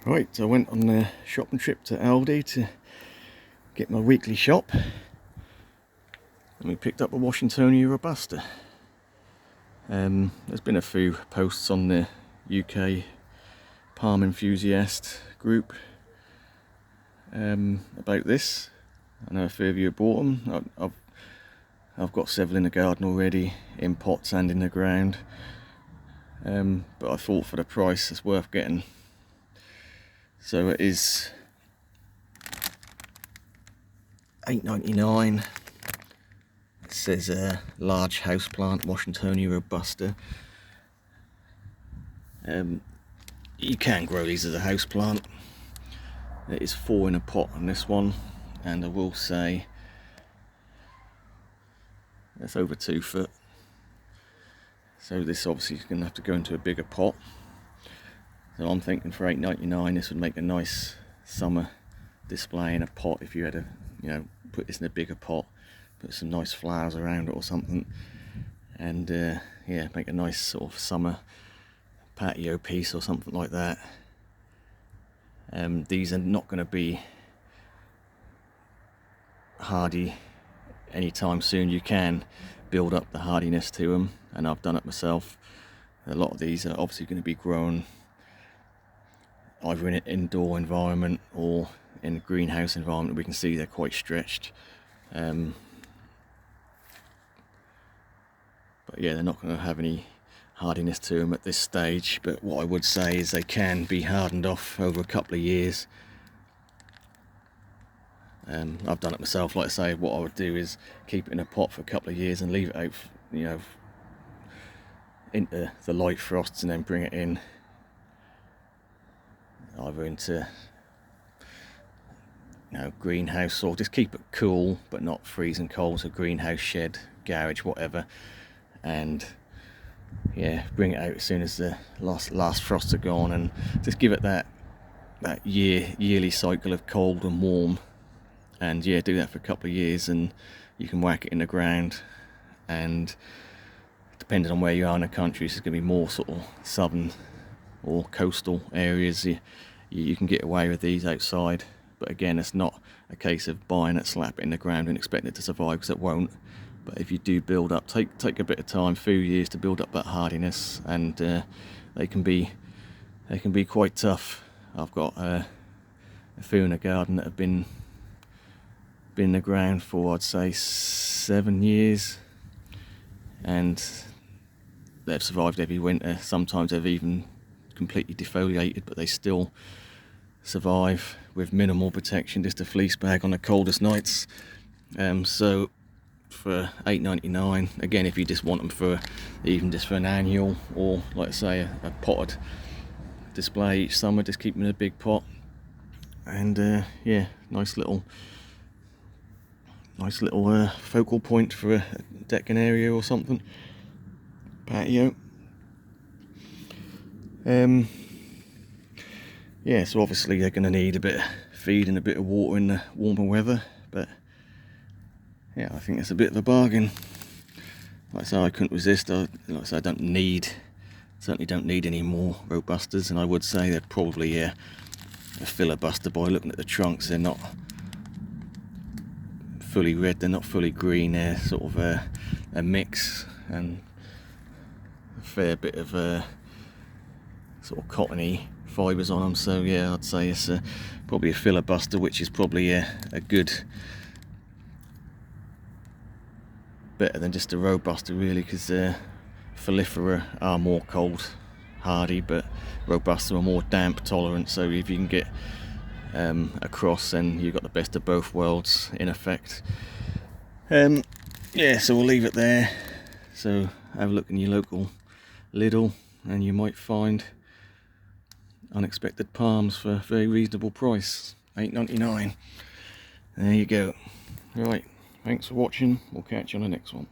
Right, so I went on a shopping trip to Aldi to get my weekly shop, and we picked up a Washingtonia Robusta. There's been a few posts on the UK palm enthusiast group about this. I know a few of you have bought them. I've got several in the garden already, in pots and in the ground, but I thought for the price it's worth getting. So it is $8.99. It says large houseplant Washingtonia Robusta. You can grow these as a houseplant. It is 4 in a pot on this one, and I will say it's over 2 foot. So this obviously is going to have to go into a bigger pot. So I'm thinking for $8.99 this would make a nice summer display in a pot if you had to, put this in a bigger pot, put some nice flowers around it or something, and yeah, make a nice sort of summer patio piece or something like that. These are not going to be hardy anytime soon. You can build up the hardiness to them, and I've done it myself. A lot of these are obviously going to be grown either in an indoor environment or in a greenhouse environment. We can see they're quite stretched, but yeah, they're not going to have any hardiness to them at this stage. But what I would say is they can be hardened off over a couple of years. I've done it myself. Like I say, what I would do is keep it in a pot for a couple of years and leave it out, into the light frosts, and then bring it in either into greenhouse, or just keep it cool but not freezing cold, so greenhouse, shed, garage, whatever, and yeah, bring it out as soon as the last frosts are gone, and just give it that yearly cycle of cold and warm, and yeah, do that for a couple of years, and you can whack it in the ground. And depending on where you are in the country, it's going to be more sort of southern or coastal areas. You can get away with these outside, but again, it's not a case of buying it, slap it in the ground and expect it to survive, because it won't. But if you do build up, take a bit of time, a few years to build up that hardiness, and they can be quite tough. I've got a few in the garden that have been in the ground for, I'd say, 7 years, and they've survived every winter. Sometimes they've even completely defoliated, but they still survive with minimal protection, just a fleece bag on the coldest nights. So for $8.99, again, if you just want them for an annual, or like I say, a potted display each summer, just keep them in a big pot, and yeah, nice little focal point for a decking area or something, patio. Yeah, so obviously they're going to need a bit of feed and a bit of water in the warmer weather, but yeah, I think it's a bit of a bargain. Like I say, I couldn't resist. Like I say, I certainly don't need any more Robustas, and I would say they're probably a filibuster by looking at the trunks. They're not fully red, they're not fully green, they're sort of a mix, and a fair bit of sort of cottony fibres on them. So yeah, I'd say it's probably a filibuster, which is probably a good, better than just a Robusta really, because Filifera are more cold hardy, but Robusta are more damp tolerant. So if you can get across, then you've got the best of both worlds in effect. Yeah, so we'll leave it there. So have a look in your local Lidl, and you might find unexpected palms for a very reasonable price. $8.99. There you go. Right, thanks for watching. We'll catch you on the next one.